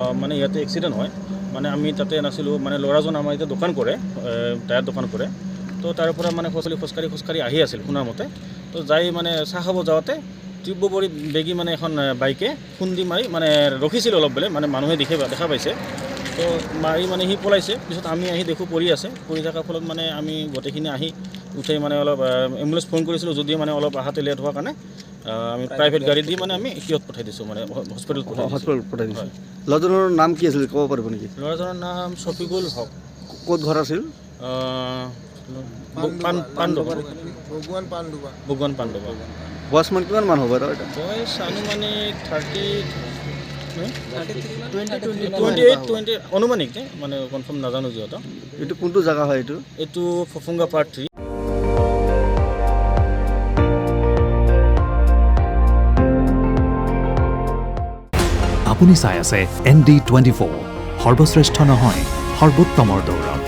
মানে ইয়াতে এক্সিডেণ্ট হয় মানে আমি তাতে নাছিলোঁ মানে ল'ৰাজন আমাৰ এতিয়া দোকান কৰে টায়াৰ দোকান কৰে তো তাৰ পৰা মানে খোজকাঢ়ি আহি আছিল শুনাৰ মতে তো যাই মানে চাহ খাব যাওঁতে তীব্ৰ পৰি বেগী মানে এখন বাইকে খুন্দি মাৰি মানে ৰখিছিল অলপ বেলে মানে মানুহে দেখা পাইছে তো মাৰি মানে সি পলাইছে পিছত আমি আহি দেখোঁ পৰি আছে পৰি থকাৰ ফলত মানে আমি গোটেইখিনি আহি উঠাই মানে অলপ এম্বুলেঞ্চ ফোন কৰিছিলোঁ যদিও মানে অলপ আহাতে লেট হোৱাৰ কাৰণে আমি প্ৰাইভেট গাড়ী দি মানে আমি সিহঁত পঠাই দিছোঁ মানে হস্পিটেল পঠাই দিছোঁ। ল'ৰাজনৰ নাম কি আছিল ক'ব পাৰিব নেকি? ল'ৰাজনৰ নাম শফিকুল হক। ক'ত ঘৰ আছিল? ভগৱান পাণ্ডৱা। বয়স মান কিমান মান হ'ব বাৰু এটা? বয়স আনুমানিক 28 অনুমানিক মানে কনফাৰ্ম নাজানো যিহেতু। এইটো কোনটো জেগা হয় এইটো? এইটো ফফুংগা পাৰ্ট 3। আপুনি চাই আছে ND24 সৰ্বশ্ৰেষ্ঠ নহয় সৰ্বোত্তমৰ দৌৰত।